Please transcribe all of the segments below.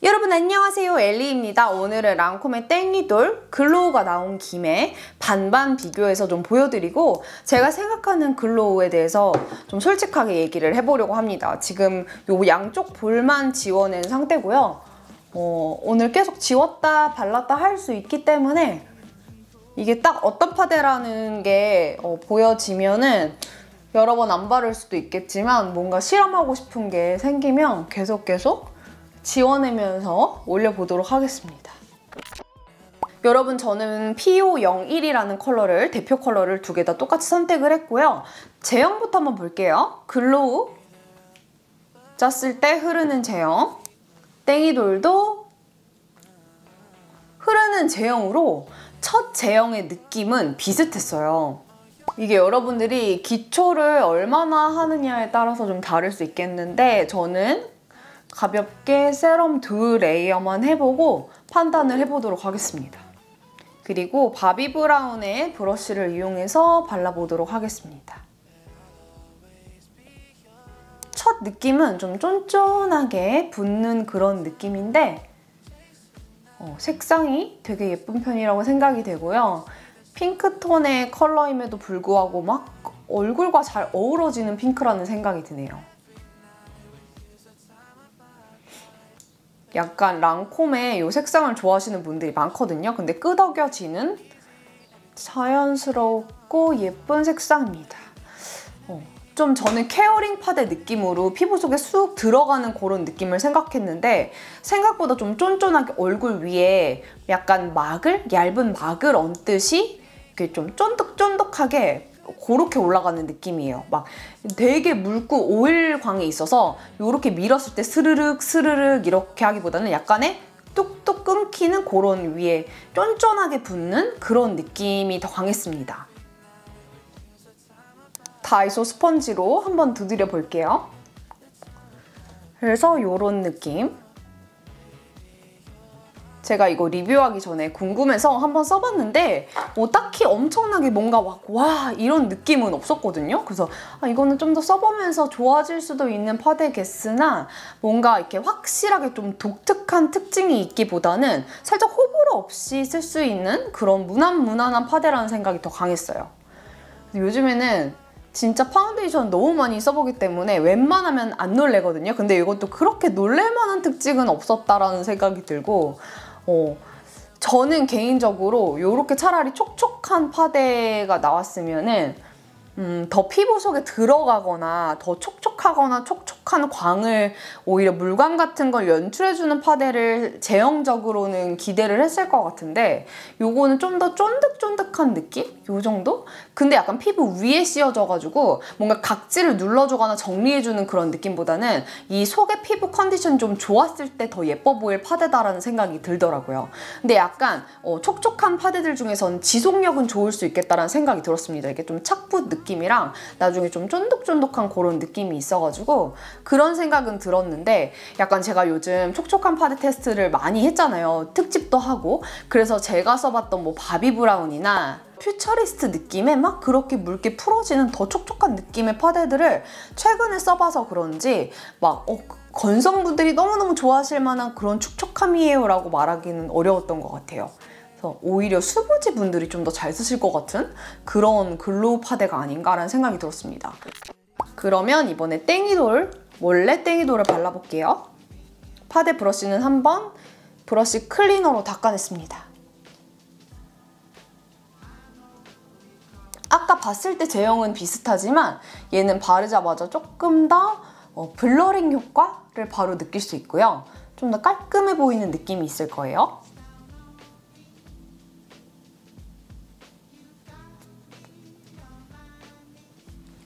여러분 안녕하세요, 엘리입니다. 오늘은 랑콤의 땡이돌 글로우가 나온 김에 반반 비교해서 좀 보여드리고 제가 생각하는 글로우에 대해서 좀 솔직하게 얘기를 해보려고 합니다. 지금 요 양쪽 볼만 지워낸 상태고요. 오늘 계속 지웠다 발랐다 할 수 있기 때문에 이게 딱 어떤 파데라는 게 보여지면은 여러 번 안 바를 수도 있겠지만 뭔가 실험하고 싶은 게 생기면 계속 지워내면서 올려보도록 하겠습니다. 여러분, 저는 PO01이라는 컬러를, 대표 컬러를 두 개 다 똑같이 선택을 했고요. 제형부터 한번 볼게요. 글로우 짰을 때 흐르는 제형, 땡이돌도 흐르는 제형으로 첫 제형의 느낌은 비슷했어요. 이게 여러분들이 기초를 얼마나 하느냐에 따라서 좀 다를 수 있겠는데 저는 가볍게 세럼 2레이어만 해보고 판단을 해보도록 하겠습니다. 그리고 바비 브라운의 브러쉬를 이용해서 발라보도록 하겠습니다. 첫 느낌은 좀 쫀쫀하게 붓는 그런 느낌인데 색상이 되게 예쁜 편이라고 생각이 되고요. 핑크톤의 컬러임에도 불구하고 막 얼굴과 잘 어우러지는 핑크라는 생각이 드네요. 약간 랑콤의 이 색상을 좋아하시는 분들이 많거든요. 근데 끄덕여지는 자연스럽고 예쁜 색상입니다. 좀 저는 케어링 파데 느낌으로 피부 속에 쑥 들어가는 그런 느낌을 생각했는데 생각보다 좀 쫀쫀하게 얼굴 위에 약간 얇은 막을 얹듯이 이렇게 좀 쫀득쫀득하게 그렇게 올라가는 느낌이에요. 막 되게 묽고 오일광이 있어서 이렇게 밀었을 때 스르륵 스르륵 이렇게 하기보다는 약간의 뚝뚝 끊기는 그런 위에 쫀쫀하게 붙는 그런 느낌이 더 강했습니다. 다이소 스펀지로 한번 두드려 볼게요. 그래서 이런 느낌. 제가 이거 리뷰하기 전에 궁금해서 한번 써봤는데 딱히 엄청나게 뭔가 와 이런 느낌은 없었거든요. 그래서 이거는 좀 더 써보면서 좋아질 수도 있는 파데겠으나 뭔가 이렇게 확실하게 좀 독특한 특징이 있기보다는 살짝 호불호 없이 쓸 수 있는 그런 무난무난한 파데라는 생각이 더 강했어요. 요즘에는 진짜 파운데이션 너무 많이 써보기 때문에 웬만하면 안 놀래거든요. 근데 이것도 그렇게 놀랄만한 특징은 없었다라는 생각이 들고 저는 개인적으로 이렇게 차라리 촉촉한 파데가 나왔으면은 더 피부 속에 들어가거나 더 촉촉하거나 촉촉한 광을 오히려 물광 같은 걸 연출해주는 파데를 제형적으로는 기대를 했을 것 같은데 요거는 좀 더 쫀득쫀득한 느낌? 요 정도? 근데 약간 피부 위에 씌워져가지고 뭔가 각질을 눌러주거나 정리해주는 그런 느낌보다는 이 속의 피부 컨디션이 좀 좋았을 때 더 예뻐 보일 파데다라는 생각이 들더라고요. 근데 약간 촉촉한 파데들 중에서는 지속력은 좋을 수 있겠다라는 생각이 들었습니다. 이게 좀 착붙 느낌이랑 나중에 좀 쫀득쫀득한 그런 느낌이 있어가지고 그런 생각은 들었는데 약간 제가 요즘 촉촉한 파데 테스트를 많이 했잖아요. 특집도 하고. 그래서 제가 써봤던 뭐 바비 브라운이나 퓨처리스트 느낌의 막 그렇게 묽게 풀어지는 더 촉촉한 느낌의 파데들을 최근에 써봐서 그런지 막 건성분들이 너무너무 좋아하실 만한 그런 촉촉함이에요 라고 말하기는 어려웠던 것 같아요. 그래서 오히려 수부지 분들이 좀 더 잘 쓰실 것 같은 그런 글로우 파데가 아닌가라는 생각이 들었습니다. 그러면 이번에 땡이돌, 원래 땡이돌을 발라볼게요. 파데 브러쉬는 한번 브러쉬 클리너로 닦아냈습니다. 아까 봤을 때 제형은 비슷하지만 얘는 바르자마자 조금 더 블러링 효과를 바로 느낄 수 있고요. 좀 더 깔끔해 보이는 느낌이 있을 거예요.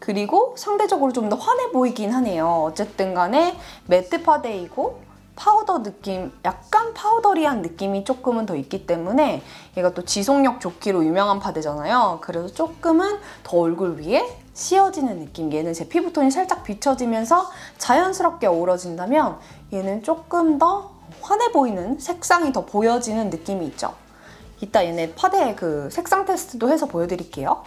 그리고 상대적으로 좀 더 환해 보이긴 하네요. 어쨌든 간에 매트 파데이고 파우더 느낌, 약간 파우더리한 느낌이 조금은 더 있기 때문에 얘가 또 지속력 좋기로 유명한 파데잖아요. 그래서 조금은 더 얼굴 위에 씌어지는 느낌. 얘는 제 피부톤이 살짝 비춰지면서 자연스럽게 어우러진다면 얘는 조금 더 환해 보이는 색상이 더 보여지는 느낌이 있죠. 이따 얘네 파데 그 색상 테스트도 해서 보여드릴게요.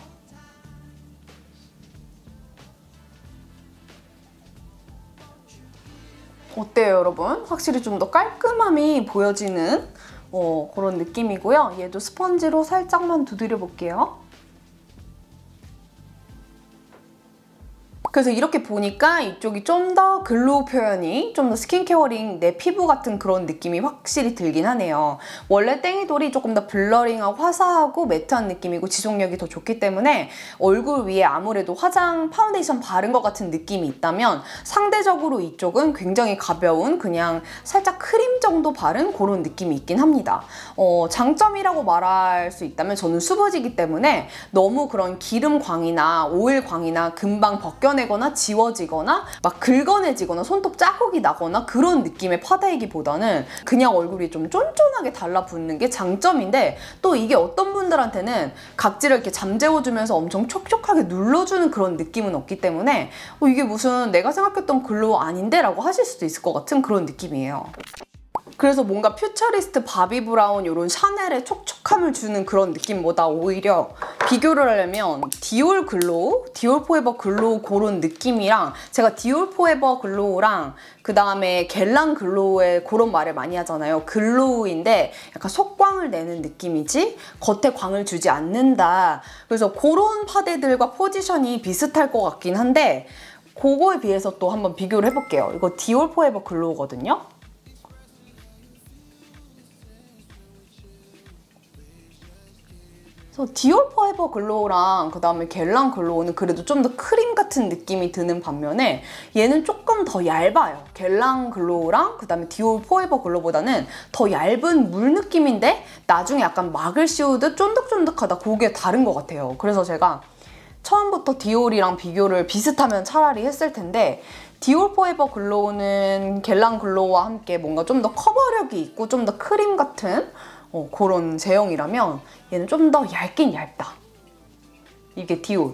어때요, 여러분? 확실히 좀 더 깔끔함이 보여지는 그런 느낌이고요. 얘도 스펀지로 살짝만 두드려 볼게요. 그래서 이렇게 보니까 이쪽이 좀 더 글로우 표현이, 좀 더 스킨케어링, 내 피부 같은 그런 느낌이 확실히 들긴 하네요. 원래 땡이돌이 조금 더 블러링하고 화사하고 매트한 느낌이고 지속력이 더 좋기 때문에 얼굴 위에 아무래도 화장, 파운데이션 바른 것 같은 느낌이 있다면 상대적으로 이쪽은 굉장히 가벼운 그냥 살짝 크림 정도 바른 그런 느낌이 있긴 합니다. 장점이라고 말할 수 있다면 저는 수부지기 때문에 너무 그런 기름광이나 오일광이나 금방 벗겨내거나 지워지거나 막 긁어내지거나 손톱 자국이 나거나 그런 느낌의 파데이기보다는 그냥 얼굴이 좀 쫀쫀하게 달라붙는 게 장점인데, 또 이게 어떤 분들한테는 각질을 이렇게 잠재워주면서 엄청 촉촉하게 눌러주는 그런 느낌은 없기 때문에 이게 무슨 내가 생각했던 글로우 아닌데? 라고 하실 수도 있을 것 같은 그런 느낌이에요. 그래서 뭔가 퓨처리스트 바비 브라운 이런 샤넬의 촉촉함을 주는 그런 느낌보다 오히려 비교를 하려면 디올 글로우, 디올 포에버 글로우 그런 느낌이랑, 제가 디올 포에버 글로우랑 그 다음에 겔랑 글로우의 그런 말을 많이 하잖아요. 글로우인데 약간 속광을 내는 느낌이지 겉에 광을 주지 않는다. 그래서 그런 파데들과 포지션이 비슷할 것 같긴 한데 그거에 비해서 또 한번 비교를 해볼게요. 이거 디올 포에버 글로우거든요. 디올 포에버 글로우랑 그 다음에 겔랑 글로우는 그래도 좀 더 크림 같은 느낌이 드는 반면에 얘는 조금 더 얇아요. 겔랑 글로우랑 그 다음에 디올 포에버 글로우보다는 더 얇은 물 느낌인데 나중에 약간 막을 씌우듯 쫀득쫀득하다, 그게 다른 것 같아요. 그래서 제가 처음부터 디올이랑 비교를 비슷하면 차라리 했을 텐데 디올 포에버 글로우는 겔랑 글로우와 함께 뭔가 좀 더 커버력이 있고 좀 더 크림 같은 그런 제형이라면 얘는 좀 더 얇긴 얇다. 이게 디올.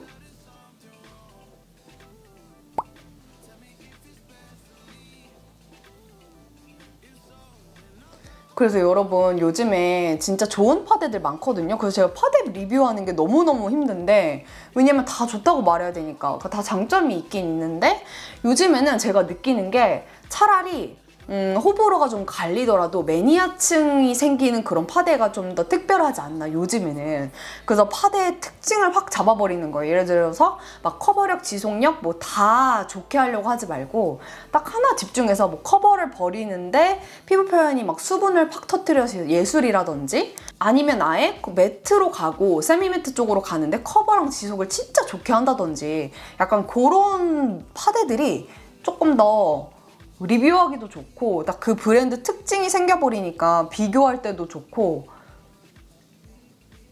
그래서 여러분 요즘에 진짜 좋은 파데들 많거든요. 그래서 제가 파데 리뷰하는 게 너무너무 힘든데, 왜냐면 다 좋다고 말해야 되니까 다 장점이 있긴 있는데, 요즘에는 제가 느끼는 게 차라리 호불호가 좀 갈리더라도 매니아층이 생기는 그런 파데가 좀 더 특별하지 않나, 요즘에는. 그래서 파데의 특징을 확 잡아버리는 거예요. 예를 들어서 막 커버력, 지속력 뭐 다 좋게 하려고 하지 말고 딱 하나 집중해서 뭐 커버를 버리는데 피부 표현이 막 수분을 팍 터뜨려서 예술이라든지, 아니면 아예 매트로 가고 세미 매트 쪽으로 가는데 커버랑 지속을 진짜 좋게 한다든지, 약간 그런 파데들이 조금 더 리뷰하기도 좋고 딱 그 브랜드 특징이 생겨버리니까 비교할 때도 좋고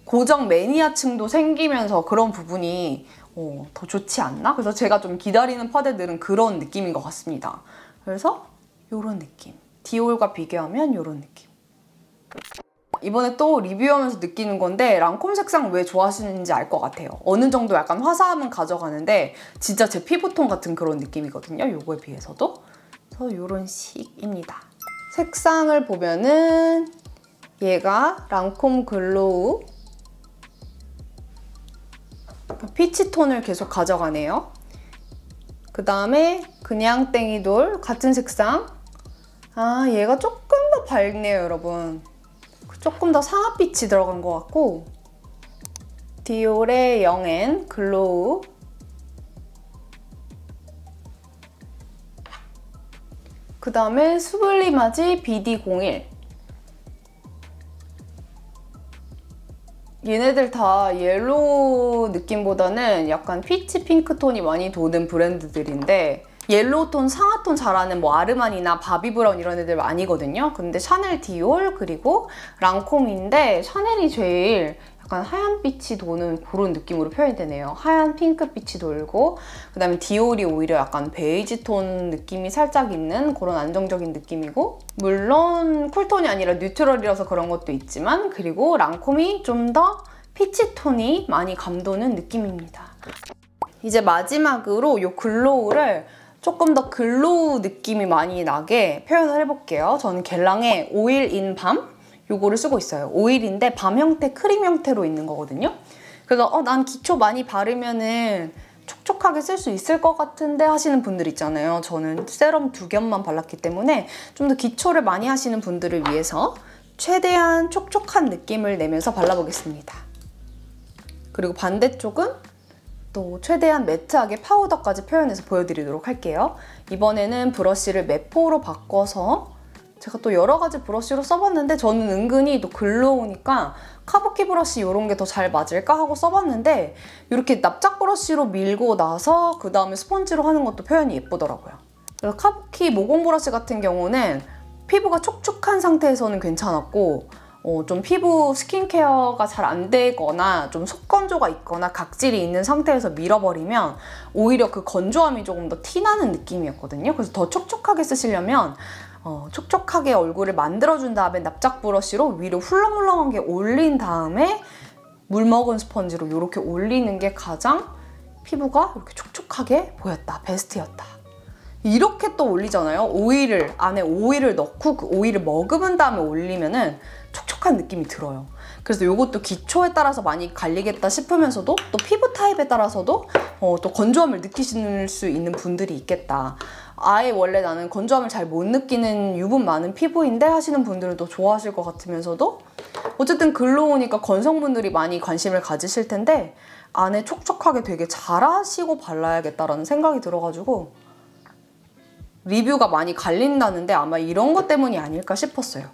고정 매니아층도 생기면서 그런 부분이 더 좋지 않나? 그래서 제가 좀 기다리는 파데들은 그런 느낌인 것 같습니다. 그래서 이런 느낌. 디올과 비교하면 이런 느낌. 이번에 또 리뷰하면서 느끼는 건데 랑콤 색상 왜 좋아하시는지 알 것 같아요. 어느 정도 약간 화사함은 가져가는데 진짜 제 피부톤 같은 그런 느낌이거든요. 요거에 비해서도. 그래서 이런 식입니다. 색상을 보면은 얘가 랑콤 글로우 피치톤을 계속 가져가네요. 그 다음에 그냥 땡이돌 같은 색상. 얘가 조금 더 밝네요, 여러분. 조금 더 상아빛이 들어간 것 같고, 디올의 영앤 글로우, 그 다음에 수블리마지 BD01. 얘네들 다 옐로우 느낌보다는 약간 피치 핑크톤이 많이 도는 브랜드들인데, 옐로우 톤, 상아톤 잘하는 뭐 아르마니나 바비 브라운 이런 애들 아니거든요. 근데 샤넬, 디올, 그리고 랑콤인데 샤넬이 제일 약간 하얀 빛이 도는 그런 느낌으로 표현이 되네요. 하얀 핑크빛이 돌고, 그 다음에 디올이 오히려 약간 베이지 톤 느낌이 살짝 있는 그런 안정적인 느낌이고, 물론 쿨톤이 아니라 뉴트럴이라서 그런 것도 있지만, 그리고 랑콤이 좀 더 피치 톤이 많이 감도는 느낌입니다. 이제 마지막으로 이 글로우를 조금 더 글로우 느낌이 많이 나게 표현을 해볼게요. 저는 겔랑의 오일 인 밤 요거를 쓰고 있어요. 오일인데 밤 형태, 크림 형태로 있는 거거든요. 그래서 난 기초 많이 바르면은 촉촉하게 쓸 수 있을 것 같은데 하시는 분들 있잖아요. 저는 세럼 2겹만 발랐기 때문에 좀 더 기초를 많이 하시는 분들을 위해서 최대한 촉촉한 느낌을 내면서 발라보겠습니다. 그리고 반대쪽은 또 최대한 매트하게 파우더까지 표현해서 보여드리도록 할게요. 이번에는 브러쉬를 매포로 바꿔서 제가 또 여러 가지 브러쉬로 써봤는데 저는 은근히 또 글로우니까 카부키 브러쉬 이런 게 더 잘 맞을까 하고 써봤는데 이렇게 납작 브러쉬로 밀고 나서 그 다음에 스펀지로 하는 것도 표현이 예쁘더라고요. 그래서 카부키 모공 브러쉬 같은 경우는 피부가 촉촉한 상태에서는 괜찮았고 좀 피부 스킨케어가 잘 안 되거나 좀 속건조가 있거나 각질이 있는 상태에서 밀어버리면 오히려 그 건조함이 조금 더 티나는 느낌이었거든요. 그래서 더 촉촉하게 쓰시려면 촉촉하게 얼굴을 만들어준 다음에 납작 브러쉬로 위로 훌렁훌렁하게 올린 다음에 물 먹은 스펀지로 이렇게 올리는 게 가장 피부가 이렇게 촉촉하게 보였다, 베스트였다. 이렇게 또 올리잖아요. 안에 오일을 넣고 그 오일을 머금은 다음에 올리면은 촉촉한 느낌이 들어요. 그래서 이것도 기초에 따라서 많이 갈리겠다 싶으면서도 또 피부 타입에 따라서도 또 건조함을 느끼실 수 있는 분들이 있겠다. 아예 원래 나는 건조함을 잘 못 느끼는 유분 많은 피부인데 하시는 분들은 또 좋아하실 것 같으면서도 어쨌든 글로우니까 건성분들이 많이 관심을 가지실 텐데 안에 촉촉하게 되게 잘하시고 발라야겠다라는 생각이 들어가지고 리뷰가 많이 갈린다는데 아마 이런 것 때문이 아닐까 싶었어요.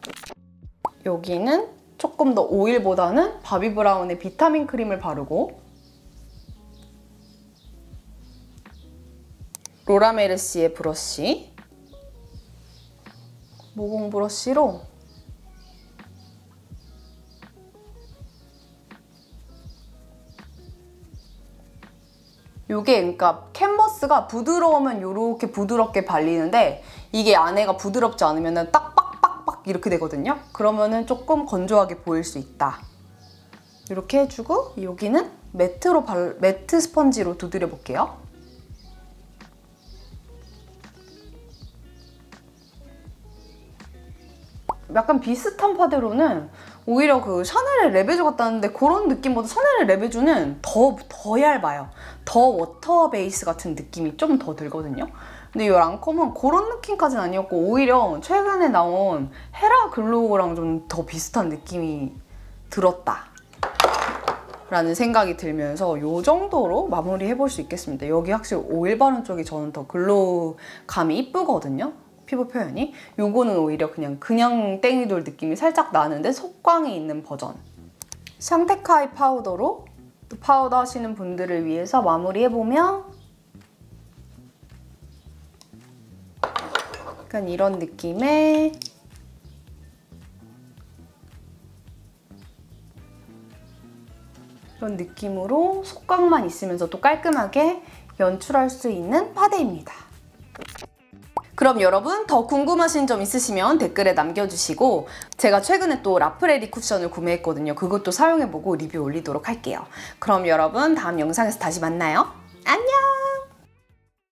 여기는 조금 더 오일보다는 바비브라운의 비타민 크림을 바르고 로라메르시의 브러쉬, 모공 브러쉬로 요게 그러니까 캔버스가 부드러우면 이렇게 부드럽게 발리는데 이게 안에가 부드럽지 않으면 딱 빡빡빡 이렇게 되거든요. 그러면은 조금 건조하게 보일 수 있다. 이렇게 해주고 여기는 매트 스펀지로 두드려 볼게요. 약간 비슷한 파데로는 오히려 그 샤넬의 레베주 같다는데 그런 느낌보다 샤넬의 레베주는 더 얇아요. 더 워터 베이스 같은 느낌이 좀 더 들거든요. 근데 이 랑콤은 그런 느낌까지는 아니었고 오히려 최근에 나온 헤라 글로우랑 좀 더 비슷한 느낌이 들었다 라는 생각이 들면서 이 정도로 마무리해볼 수 있겠습니다. 여기 확실히 오일 바른 쪽이 저는 더 글로우 감이 이쁘거든요. 피부 표현이. 요거는 오히려 그냥 땡이돌 느낌이 살짝 나는데 속광이 있는 버전. 샹테카이 파우더로 또 파우더 하시는 분들을 위해서 마무리해보면 약간 이런 느낌의 이런 느낌으로 속광만 있으면서 또 깔끔하게 연출할 수 있는 파데입니다. 그럼 여러분 더 궁금하신 점 있으시면 댓글에 남겨주시고 제가 최근에 또 라프레디 쿠션을 구매했거든요. 그것도 사용해보고 리뷰 올리도록 할게요. 그럼 여러분 다음 영상에서 다시 만나요. 안녕!